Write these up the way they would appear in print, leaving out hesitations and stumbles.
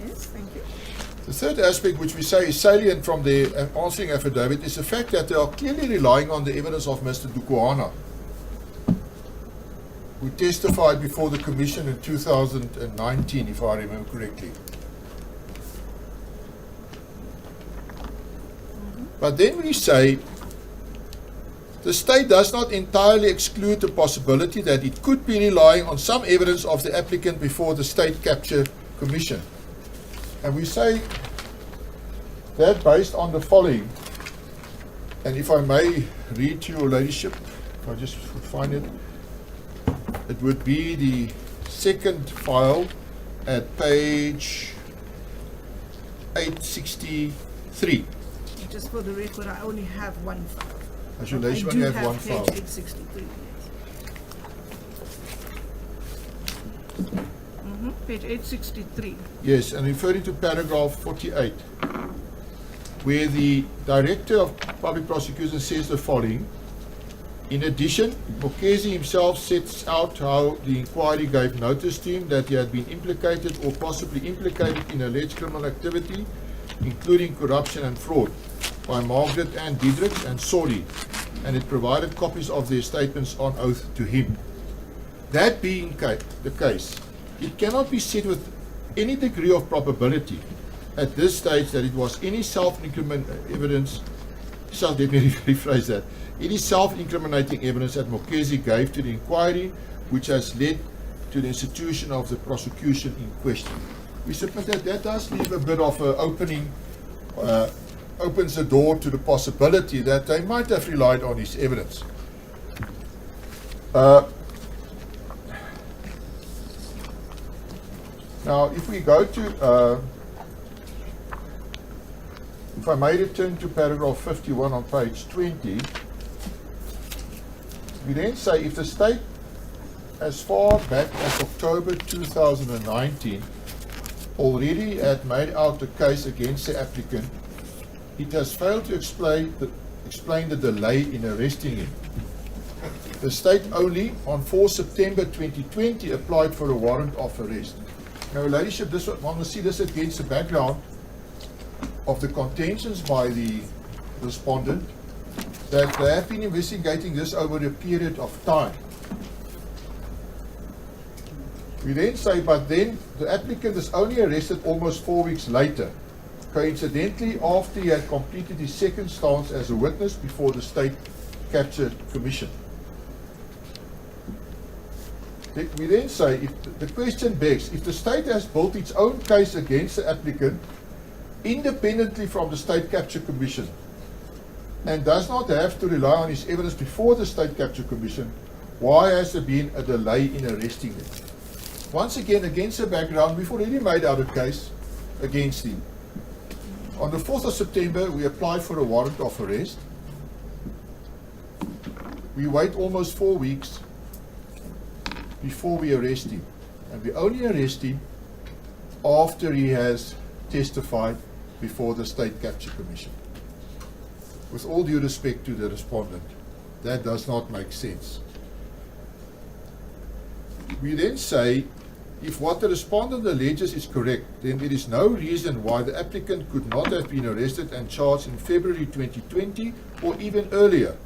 Yes, thank you. The third aspect which we say is salient from the answering affidavit is the fact that they are clearly relying on the evidence of Mr. Dukuhana, who testified before the Commission in 2019, if I remember correctly. But then we say, the state does not entirely exclude the possibility that it could be relying on some evidence of the applicant before the State Capture Commission. And we say that based on the following, and if I may read to your ladyship, if I just find it, it would be the second file at page 863. Just for the record, I only have one file. As your I ladyship, do you have have one page file. 863, yes. Page 863. Yes, and referring to paragraph 48, where the Director of Public Prosecution says the following. In addition, Mokezi himself sets out how the inquiry gave notice to him that he had been implicated or possibly implicated in alleged criminal activity, including corruption and fraud, by Margaret Ann Diedrich and Soli, and it provided copies of their statements on oath to him. That being the case, it cannot be said with any degree of probability at this stage that it was any self-incriminating evidence, let me rephrase that, any self-incriminating evidence that Mokezi gave to the inquiry which has led to the institution of the prosecution in question. We submit that that does leave a bit of an opening, opens the door to the possibility that they might have relied on his evidence. Now, if we go to, if I may return to paragraph 51 on page 20, we then say if the state, as far back as October 2019, already had made out the case against the applicant, it has failed to explain the delay in arresting him. The state only on 4 September 2020 applied for a warrant of arrest. Now, ladyship, one will see this against the background of the contentions by the respondent that they have been investigating this over a period of time. We then say, but then the applicant is only arrested almost 4 weeks later, coincidentally after he had completed his second stance as a witness before the State Capture Commission. We then say, if the question begs, if the state has built its own case against the applicant independently from the State Capture Commission and does not have to rely on his evidence before the State Capture Commission, why has there been a delay in arresting him? Once again, against the background, we've already made out a case against him. On the 4th of September, we applied for a warrant of arrest. We wait almost 4 weeks before we arrest him. And we only arrest him after he has testified before the State Capture Commission. With all due respect to the respondent, that does not make sense. We then say, if what the respondent alleges is correct, then there is no reason why the applicant could not have been arrested and charged in February 2020 or even earlier.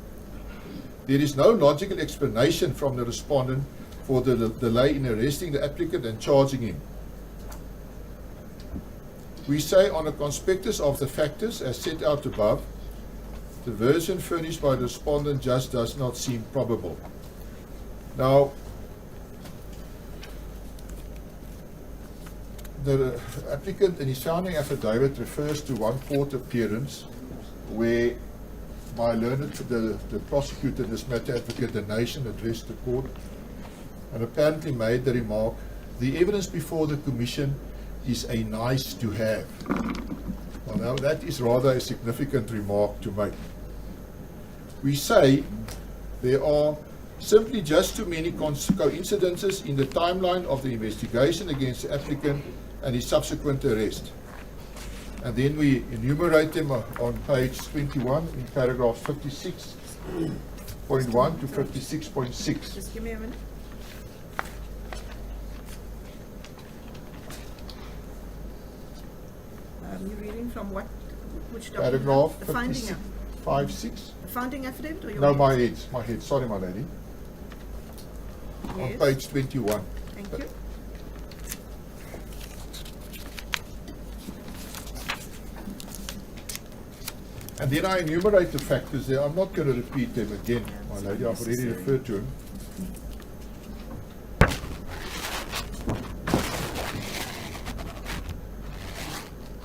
There is no logical explanation from the respondent for the delay in arresting the applicant and charging him. We say on a conspectus of the factors as set out above, the version furnished by the respondent just does not seem probable. Now, the applicant in his founding affidavit refers to one court appearance where my learned, the prosecutor in this matter, Advocate the Nation, addressed the court and apparently made the remark, the evidence before the commission is a nice to have. Well, now that is rather a significant remark to make. We say there are simply just too many coincidences in the timeline of the investigation against the applicant and his subsequent arrest. And then we enumerate them on page 21 in paragraph 56.1 to 56.6. Just give me a minute. from what? Which document? Paragraph The finding 56, aff- 5-6. the founding affidavit or your? No, minutes? my head, sorry my lady. On Yes. page 21. Thank you. And then I enumerate the factors there. I'm not going to repeat them again, my That's lady. I've already unnecessary. referred to them.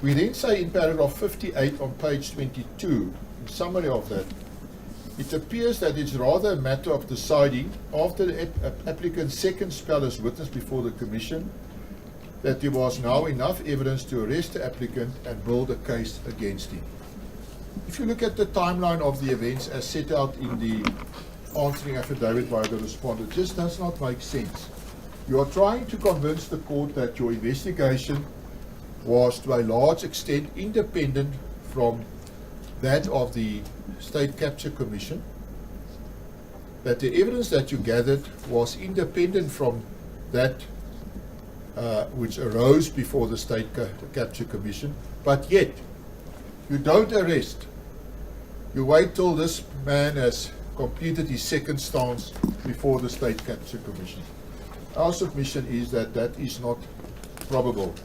We then say in paragraph 58 on page 22, in summary of that, it appears that it's rather a matter of deciding, after the applicant's second spell as witness before the Commission, that there was now enough evidence to arrest the applicant and build a case against him. If you look at the timeline of the events as set out in the answering affidavit by the respondent, it just does not make sense. You are trying to convince the court that your investigation was to a large extent independent from that of the State Capture Commission, that the evidence that you gathered was independent from that which arose before the State Capture Commission, but yet you don't arrest. You wait till this man has completed his second stance before the State Capture Commission. Our submission is that that is not probable.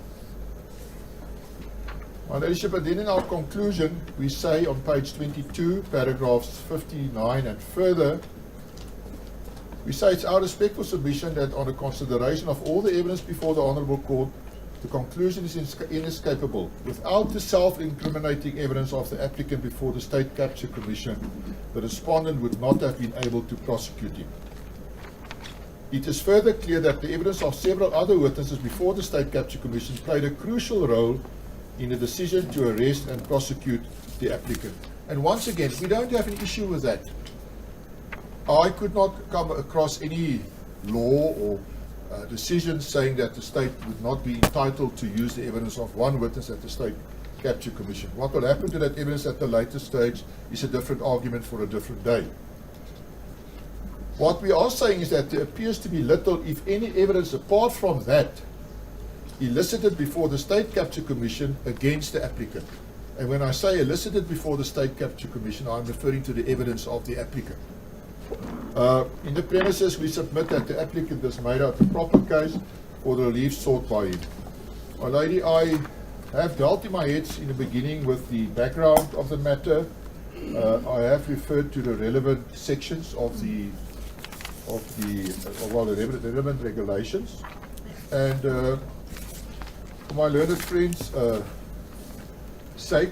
My Ladyship, and then in our conclusion, we say on page 22, paragraphs 59 and further, we say it's our respectful submission that on the consideration of all the evidence before the Honourable Court, the conclusion is inescapable. Without the self-incriminating evidence of the applicant before the State Capture Commission, the respondent would not have been able to prosecute him. It is further clear that the evidence of several other witnesses before the State Capture Commission played a crucial role in the decision to arrest and prosecute the applicant. And once again, we don't have an issue with that. I could not come across any law or decision saying that the state would not be entitled to use the evidence of one witness at the State Capture Commission. What will happen to that evidence at the later stage is a different argument for a different day. What we are saying is that there appears to be little, if any, evidence apart from that elicited before the State Capture Commission against the applicant. And when I say elicited before the State Capture Commission, I'm referring to the evidence of the applicant. In the premises, we submit that the applicant has made out a proper case for the relief sought by him. My lady, I have dealt in my head in the beginning with the background of the matter. I have referred to the relevant sections of the relevant regulations. And for my learned friends' sake,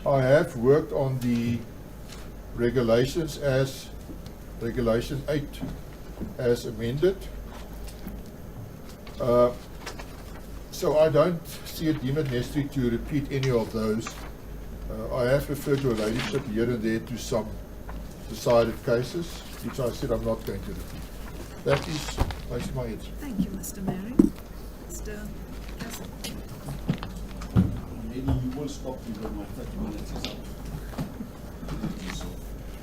I have worked on the regulations as Regulation 8 as amended. So I don't see it deemed necessary to repeat any of those. I have referred to a ladyship here and there to some decided cases, which I said I'm not going to repeat. That is basically my answer. Thank you, Mr. Mary. Mr. Castle. Maybe you will stop because my 30 minutes is up.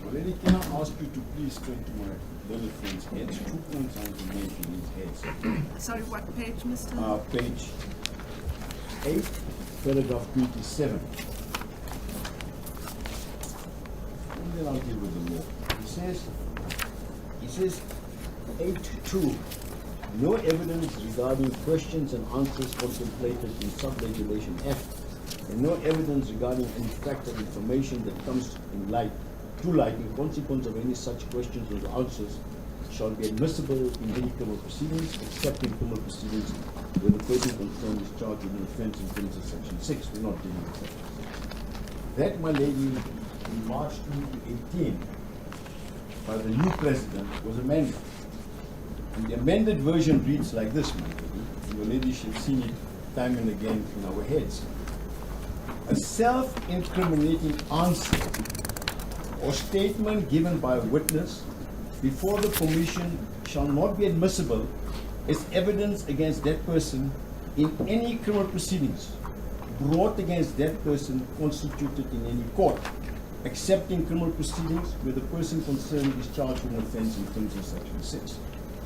Already, can I ask you to please turn to my little friend's heads? 2 points I want to mention in his heads. Sorry, what page, Mr.? Page 8, paragraph 27. And then I'll deal with the law. He says 8.2. No evidence regarding questions and answers contemplated in sub-regulation F, and no evidence regarding any fact or information that comes to light in consequence of any such questions or answers shall be admissible in any criminal proceedings, except in criminal proceedings where the person concerned is charged with an offence in terms of Section 6. We're not dealing with that. That, my lady, in March 2018, by the new president, was amended. And the amended version reads like this, my lady. Your ladyship seen it time and again in our heads. A self-incriminating answer or statement given by a witness before the commission shall not be admissible as evidence against that person in any criminal proceedings brought against that person constituted in any court, except in criminal proceedings where the person concerned is charged with an offence in terms of Section 6.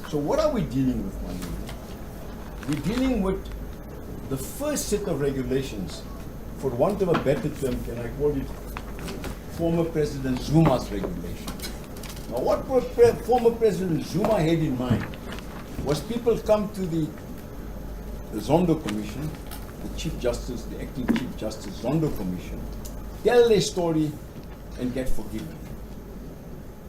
So what are we dealing with, my lady? We're dealing with the first set of regulations for want of a better term, can I call it former President Zuma's regulation. Now what former President Zuma had in mind was people come to the Zondo Commission, the Chief Justice, the Acting Chief Justice Zondo Commission, tell their story and get forgiven.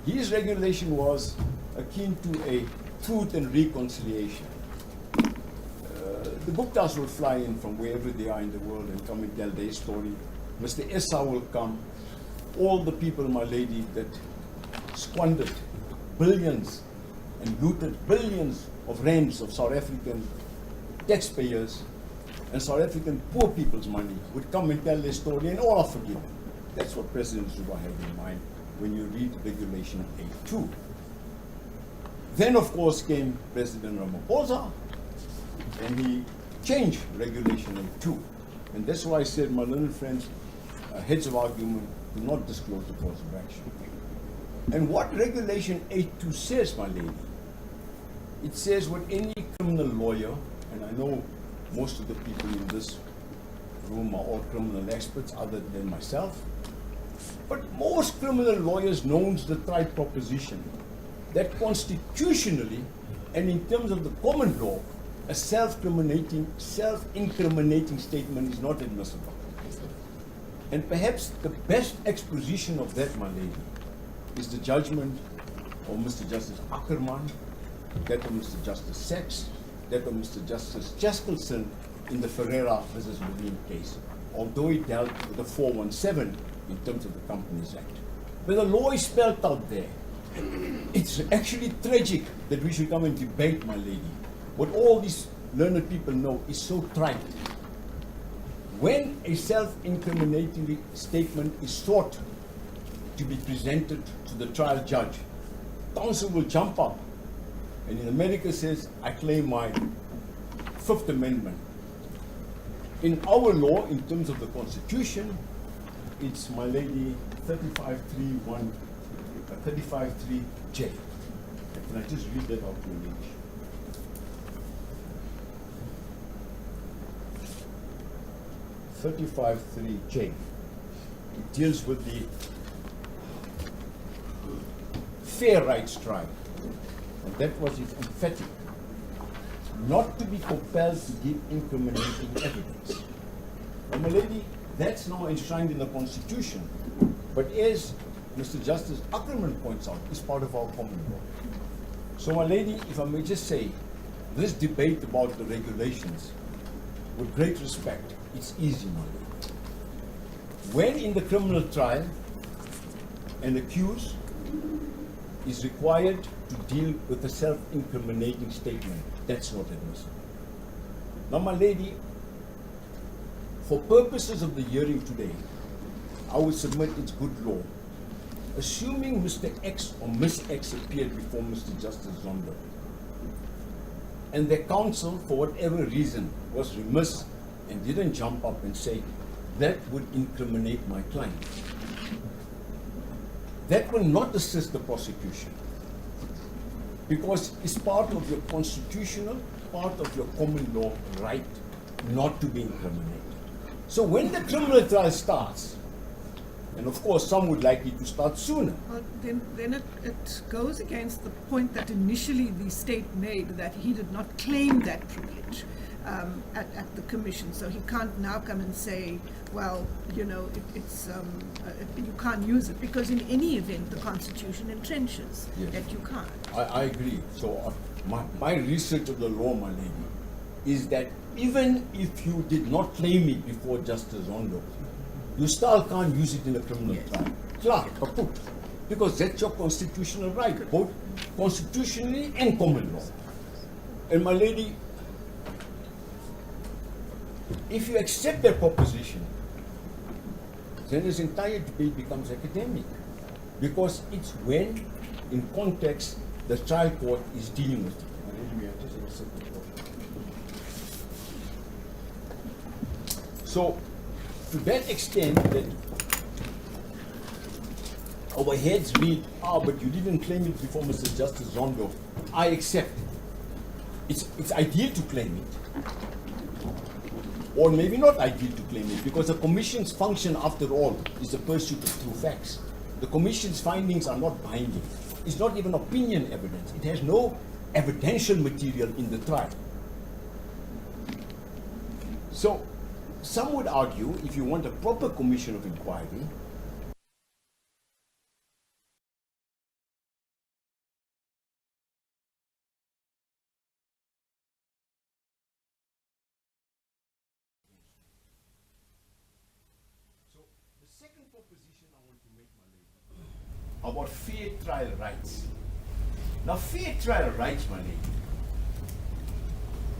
His regulation was akin to a truth and reconciliation. The Guptas will fly in from wherever they are in the world and come and tell their story. Mr. Essa will come. All the people, my lady, that squandered billions and looted billions of rands of South African taxpayers and South African poor people's money would come and tell their story, and all are forgiven. That's what President Zuma had in mind when you read Regulation 8.2. Then, of course, came President Ramaphosa, and he changed Regulation 8.2. And that's why I said, my learned friends, heads of argument, do not disclose the cause of action. And what Regulation 8.2 says, my lady, it says what any criminal lawyer, and I know most of the people in this room are all criminal experts other than myself, but most criminal lawyers know the tried proposition that constitutionally and in terms of the common law, a self-incriminating statement is not admissible. And perhaps the best exposition of that, my lady, is the judgment of Mr. Justice Ackerman, that of Mr. Justice Sachs, that of Mr. Justice Chaskelson in the Ferreira versus Marine case, although it dealt with the 417 in terms of the Companies Act. But the law is spelled out there. It's actually tragic that we should come and debate, my lady. What all these learned people know is so trite. When a self-incriminatory statement is sought to be presented to the trial judge, counsel will jump up and in America says, I claim my Fifth Amendment. In our law, in terms of the Constitution, it's, my lady, 35.3J. Can I just read that out to you in English? 35.3J. It deals with the fair rights trial. And that was its emphatic. Not to be compelled to give incriminating evidence. Now, my lady, that's now enshrined in the Constitution. But as Mr. Justice Ackerman points out, is part of our common law. So, my lady, if I may just say, this debate about the regulations, with great respect, it's easy, my lady. When in the criminal trial, an accused is required to deal with a self-incriminating statement, that's not admissible. Now, my lady, for purposes of the hearing today, I would submit it's good law. Assuming Mr. X or Miss X appeared before Mr. Justice Zondo, and their counsel, for whatever reason, was remiss and didn't jump up and say, that would incriminate my client. That will not assist the prosecution, because it's part of your constitutional, part of your common law right not to be incriminated. So when the criminal trial starts, and of course some would like it to start sooner. Well, then it goes against the point that initially the state made, that he did not claim that privilege at the commission. So he can't now come and say, well, you know, you can't use it, because in any event the Constitution entrenches that you can't. I agree. So my research of the law, my lady, is that even if you did not claim it before Justice Zondo, you still can't use it in a criminal trial. Clark, kaput. Because that's your constitutional right, both constitutionally and common law. And my lady, if you accept that proposition, then this entire debate becomes academic. Because it's when, in context, the trial court is dealing with it. So, to that extent that our heads read, but you didn't claim it before Mr. Justice Zondo, I accept. It's ideal to claim it. or maybe not ideal to claim it, because the commission's function, after all, is the pursuit of true facts. The commission's findings are not binding. It's not even opinion evidence. It has no evidential material in the trial. So, some would argue, if you want a proper commission of inquiry, second proposition I want to make, my lady, about fair trial rights. Now, fair trial rights, my lady,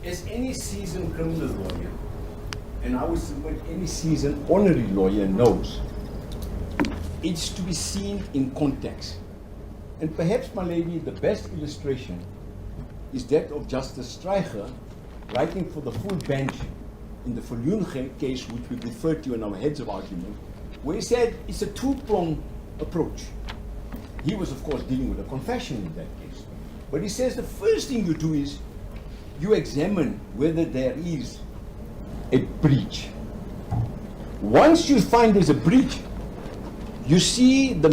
as any seasoned criminal lawyer, and I would submit any seasoned honorary lawyer knows, it's to be seen in context. And perhaps, my lady, the best illustration is that of Justice Streicher writing for the full bench in the Viljoen case, which we referred to in our heads of argument, where he said it's a two-pronged approach. He was, of course, dealing with a confession in that case. But he says the first thing you do is you examine whether there is a breach. Once you find there's a breach, you see the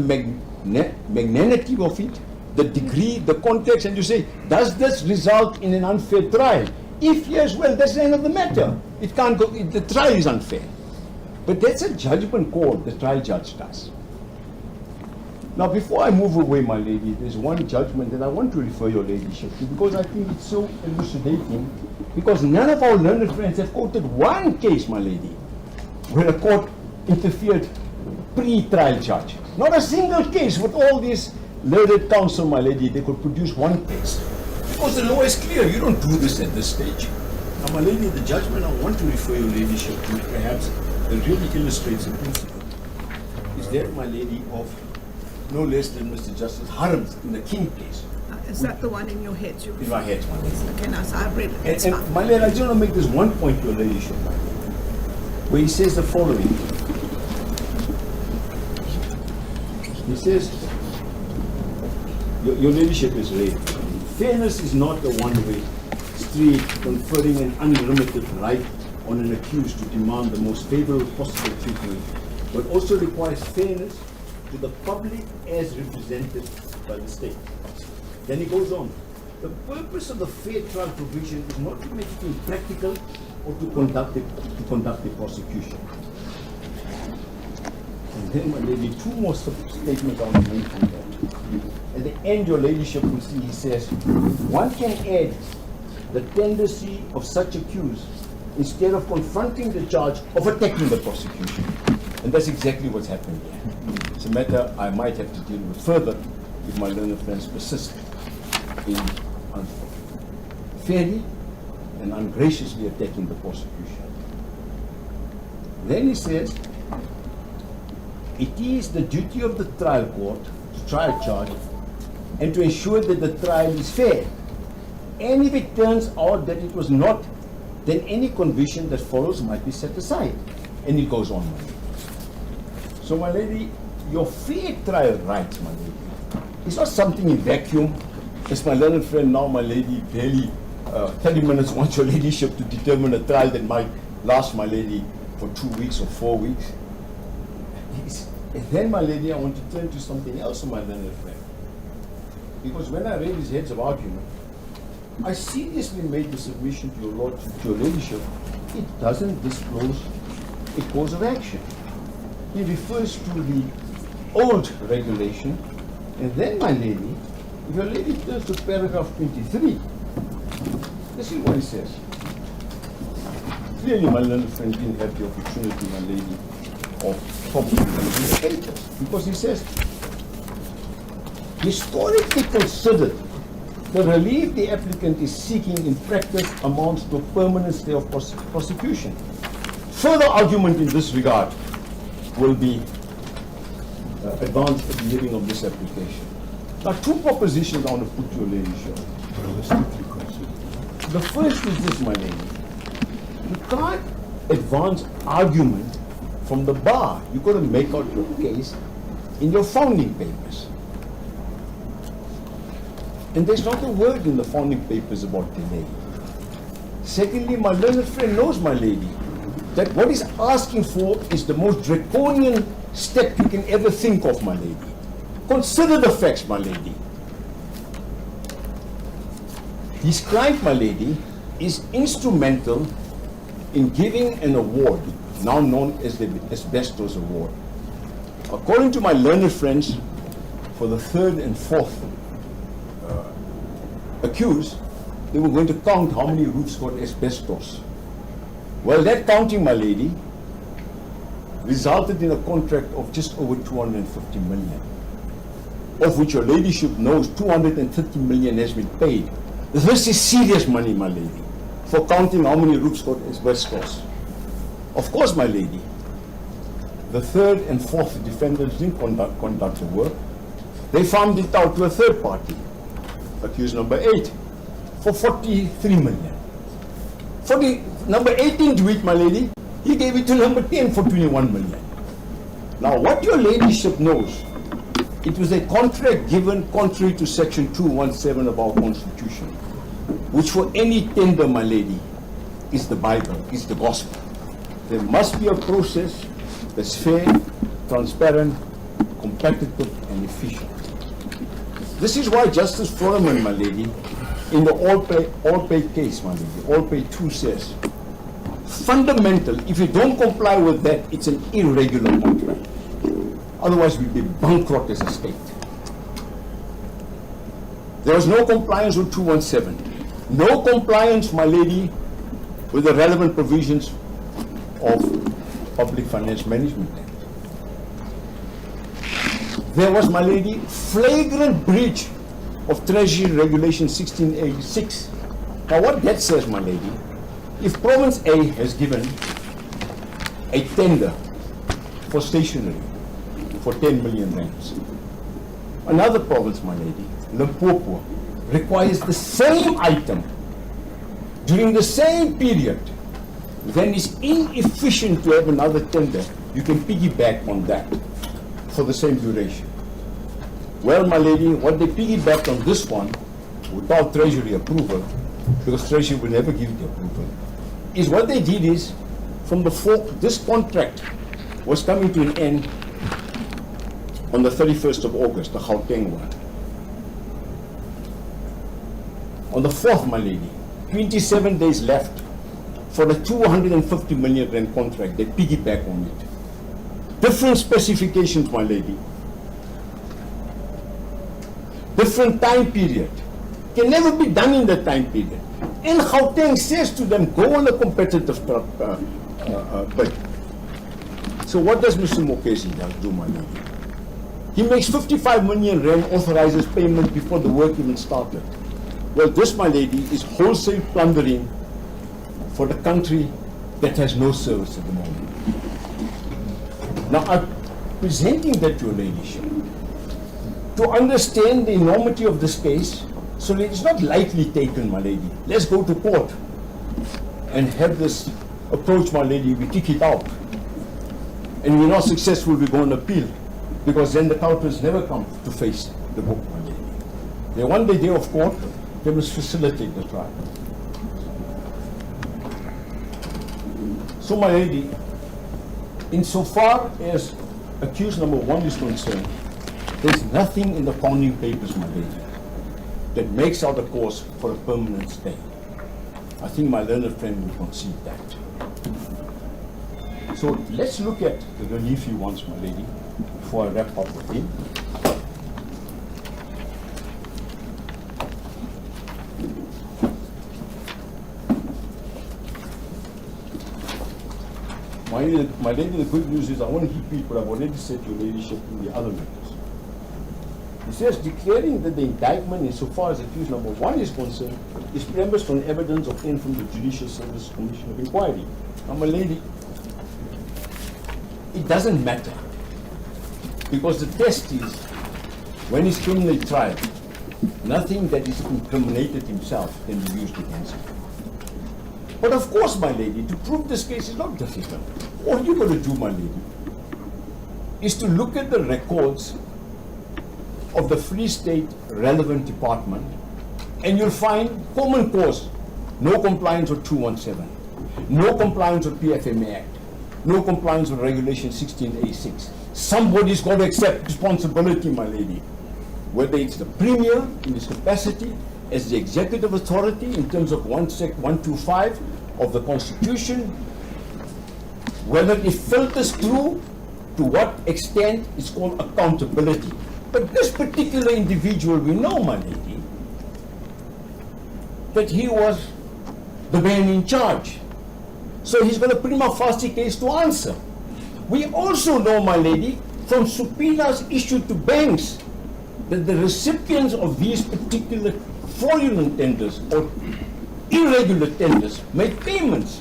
magnanimity of it, the degree, the context, and you say, does this result in an unfair trial? If yes, well, that's the end of the matter. It can't go, the trial is unfair. But that's a judgment call the trial judge does. Now, before I move away, my lady, there's one judgment that I want to refer your ladyship to, because I think it's so elucidating, because none of our learned friends have quoted one case, my lady, where a court interfered pre-trial judge. Not a single case with all this learned counsel, my lady, they could produce one case. Because the law is clear, you don't do this at this stage. Now, my lady, the judgment I want to refer your ladyship to, perhaps, that really illustrates the principle, is that, my lady, of no less than Mr. Justice Harms in the King case. Is that the one in your head? In my head, my lady. Okay, now, so I've read it. And my lady, I just want to make this one point to your ladyship, my lady, where he says the following. He says, your ladyship is right. Fairness is not a one-way street conferring an unlimited right on an accused to demand the most favorable possible treatment, but also requires fairness to the public as represented by the state. Then he goes on. The purpose of the fair trial provision is not to make it impractical or to conduct the prosecution. And then, my lady, two more statements I want to make from that. At the end, your ladyship will see, he says, one can add the tendency of such accused instead of confronting the charge of attacking the prosecution. And that's exactly what's happened here. It's a matter I might have to deal with further if my learned friends persist in fairly and ungraciously attacking the prosecution. Then he says, it is the duty of the trial court to try a charge and to ensure that the trial is fair. And if it turns out that it was not, then any conviction that follows might be set aside. And it goes on, my lady. So, my lady, your fair trial rights, my lady, is not something in vacuum. As my learned friend now, my lady, barely 30 minutes wants your ladyship to determine a trial that might last, my lady, for 2 weeks or 4 weeks. And then, my lady, I want to turn to something else, my learned friend. Because when I read his heads of argument, I seriously made the submission to your lord, to your ladyship. It doesn't disclose a course of action. He refers to the old regulation, and then, my lady, if your lady turns to paragraph 23, this is what he says. Clearly, my learned friend didn't have the opportunity, my lady, of talking to the papers, because he says, historically considered, the relief the applicant is seeking in practice amounts to a permanent stay of prosecution. Further argument in this regard will be advanced at the hearing of this application. Now, two propositions I want to put to your ladyship. The first is this, my lady. You can't advance argument from the bar. You've got to make out your case in your founding papers. And there's not a word in the founding papers about delay. Secondly, my learned friend knows, my lady, that what he's asking for is the most draconian step you can ever think of, my lady. Consider the facts, my lady. His client, my lady, is instrumental in giving an award, now known as the Asbestos Award. According to my learned friends, for the third and fourth accused, they were going to count how many roofs got asbestos. Well, that counting, my lady, resulted in a contract of just over 250 million, of which your ladyship knows 230 million has been paid. This is serious money, my lady, for counting how many roofs got asbestos. Of course, my lady, the third and fourth defendants didn't conduct the work. They farmed it out to a third party, accused number 8, for 43 million. For the number 18 to it, my lady, he gave it to number 10 for 21 million. Now, what your ladyship knows, it was a contract given contrary to section 217 of our constitution, which for any tender, my lady, is the Bible, is the gospel. There must be a process that's fair, transparent, competitive, and efficient. This is why Justice Foreman, my lady, in the all pay case, my lady, all pay 2 says, fundamental, if you don't comply with that, it's an irregular contract. Otherwise, we'd be bankrupt as a state. There was no compliance with 217. No compliance, my lady, with the relevant provisions of Public Finance Management Act. There was, my lady, flagrant breach of Treasury Regulation 1686. Now what that says, my lady, if Province A has given a tender for stationery for 10 million rands, another province, my lady, Limpopo, requires the same item during the same period, then it's inefficient to have another tender. You can piggyback on that for the same duration. Well, my lady, what they piggybacked on this one, without Treasury approval, because Treasury will never give the approval, is what they did is, from this contract was coming to an end on the 31st of August, the Gauteng one. On the 4th, my lady, 27 days left for the 250 million rand contract. They piggyback on it. Different specifications, my lady. Different time period. Can never be done in that time period. And Gauteng says to them, go on a competitive bid. So what does Mr. Mokesi do, my lady? He makes 55 million rand, authorizes payment before the work even started. Well, this, my lady, is wholesale plundering for the country that has no service at the moment. Now, I'm presenting that to your ladyship to understand the enormity of this case, so that it's not lightly taken, my lady. Let's go to court and have this approach, my lady. We kick it out. And we're not successful, we go on appeal. Because then the culprits never come to face the book, my lady. They want the day of court, they must facilitate the trial. So, my lady, insofar as accused number 1 is concerned, there's nothing in the founding papers, my lady, that makes out a cause for a permanent stay. I think my learned friend will concede that. So let's look at the relief he wants, my lady, before I wrap up with him. My lady, the good news is I won't repeat what I've already said to your ladyship in the other matters. He says, declaring that the indictment, insofar as accused number 1 is concerned, is premised on evidence obtained from the Judicial Service Commission of Inquiry. Now, my lady, it doesn't matter, because the test is, when he's criminally tried, nothing that is incriminated himself can be used against him. But of course, my lady, to prove this case is not difficult. All you've got to do, my lady, is to look at the records of the Free State relevant department, and you'll find common cause, no compliance with 217. No compliance with PFMA Act. No compliance with Regulation 16A6. Somebody's got to accept responsibility, my lady. Whether it's the Premier in his capacity as the executive authority in terms of 125 of the Constitution, whether it filters through to what extent it's called accountability. But this particular individual, we know, my lady, that he was the man in charge. So he's got a prima facie case to answer. We also know, my lady, from subpoenas issued to banks, that the recipients of these particular fraudulent tenders or irregular tenders made payments.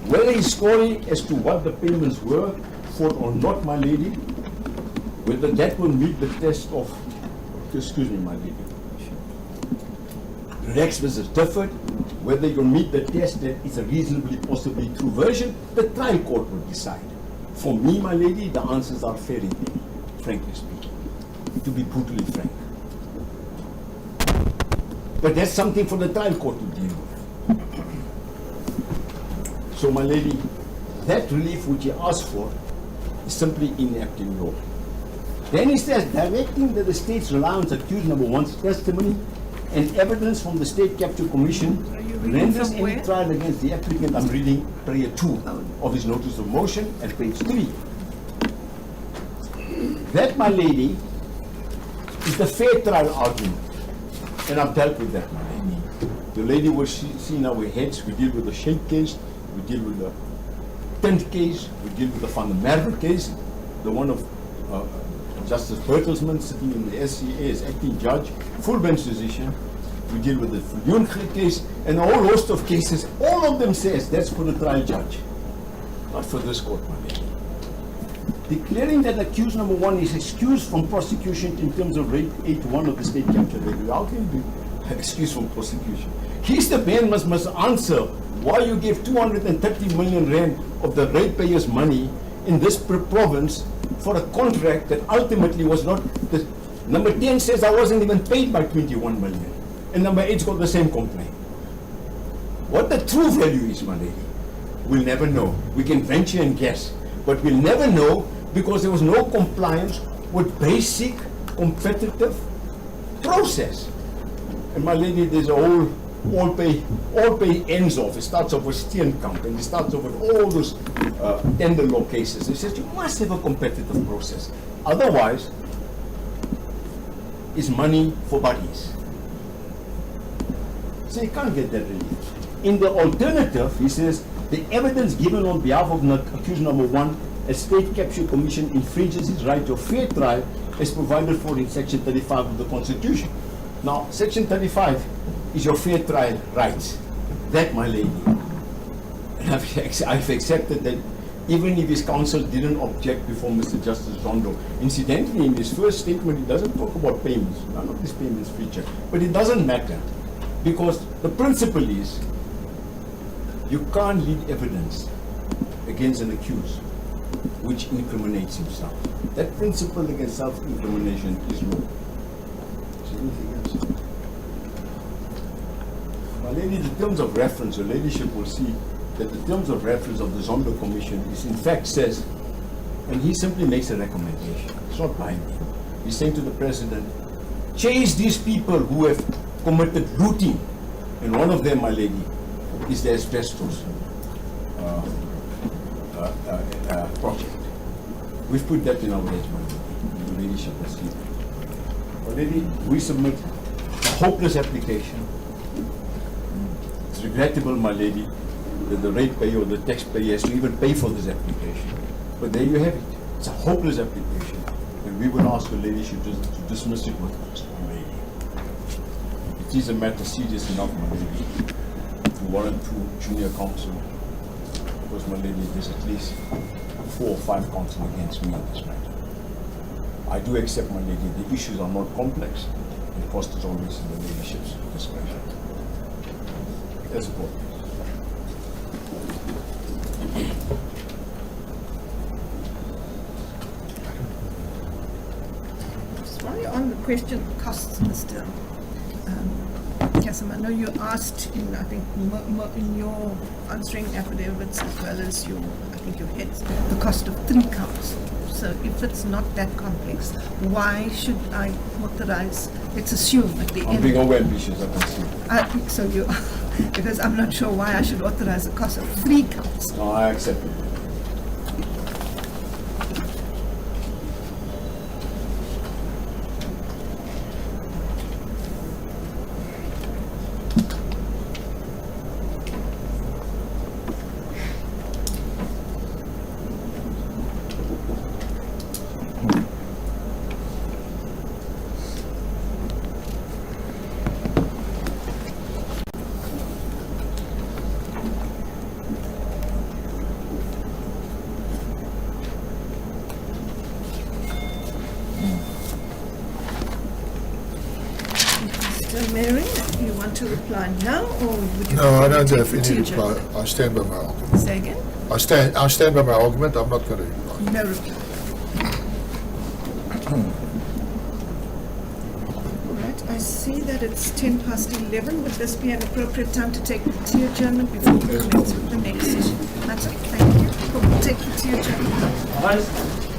Whether his story as to what the payments were for or not, my lady, whether that will meet the test of, excuse me, my lady, Rex versus Difford, whether you'll meet the test that it's a reasonably possibly true version, the trial court will decide. For me, my lady, the answers are very clear, frankly speaking, to be brutally frank. But that's something for the trial court to deal with. So, my lady, that relief which you asked for is simply inept in law. Then he says, directing that the state's reliance accused number one's testimony and evidence from the State Capture Commission renders from any where? trial against the applicant. I'm reading prayer 2 of his notice of motion at page 3. That, my lady, is the fair trial argument. And I've dealt with that, my lady. The lady will see in our heads, we deal with the Sheikh case, we deal with the Tent case, we deal with the Van der Merwe case, the one of Justice Bertelsmann sitting in the SCA as acting judge, full bench decision. We deal with the Viljoen case and a whole host of cases. All of them says that's for the trial judge, not for this court, my lady. Declaring that accused number one is excused from prosecution in terms of Rate 8.1 of the State Capture Regulation. How can you be excused from prosecution? He's the man must answer why you gave 230 million rand of the ratepayers' money in this province for a contract that ultimately was not. Number 10 says I wasn't even paid by 21 million. And number 8's got the same complaint. What the true value is, my lady, we'll never know. We can venture and guess, but we'll never know because there was no compliance with basic competitive process. And my lady, there's a whole all pay ends off. It starts off with Steenkamp and it starts off with all those tender law cases. It says you must have a competitive process. Otherwise, it's money for buddies. So you can't get that relief. In the alternative, he says, the evidence given on behalf of accused number one, a State Capture Commission infringes his right to a fair trial as provided for in Section 35 of the Constitution. Now, Section 35 is your fair trial rights. That, my lady, and I've accepted that even if his counsel didn't object before Mr. Justice Zondo. Incidentally, in his first statement, he doesn't talk about payments. None of these payments feature. But it doesn't matter because the principle is you can't lead evidence against an accused which incriminates himself. That principle against self-incrimination is law. Is there anything else? My lady, the terms of reference, your ladyship will see that the terms of reference of the Zondo Commission is in fact says, and he simply makes a recommendation. It's not binding. He's saying to the president, chase these people who have committed looting. And one of them, my lady, is the asbestos project. We've put that in our judgment. The ladyship will see that. My lady, we submit a hopeless application. It's regrettable, my lady, that the ratepayer or the taxpayer has to even pay for this application. But there you have it. It's a hopeless application. And we will ask the ladyship to dismiss it with us, my lady. It is a matter serious enough, my lady, to warrant 2 junior counsel. Because, my lady, there's at least 4 or 5 counsel against me on this matter. I do accept, my lady, the issues are not complex. The cost is always in the ladyship's discretion. That's important. Sorry, on the question of costs, Mr. Cassim, I know you asked in, I think, in your answering affidavits as well as your, I think your heads, the cost of 3 counts. So if it's not that complex, why should I authorize, let's assume at the I'm end. being overambitious, I can see. So you, because I'm not sure why I should authorize the cost of 3 counts. No, I accept it. Mr. Mary, you want to reply now, or would you? No, I don't take have the any teacher? reply. I stand by my argument. Say again? I stand by my argument. I'm not going to reply. No reply. All right, I see that it's 11:10. Would this be an appropriate time to take the tea adjournment before we commence with the next matter? Thank you. We'll take the tea adjournment.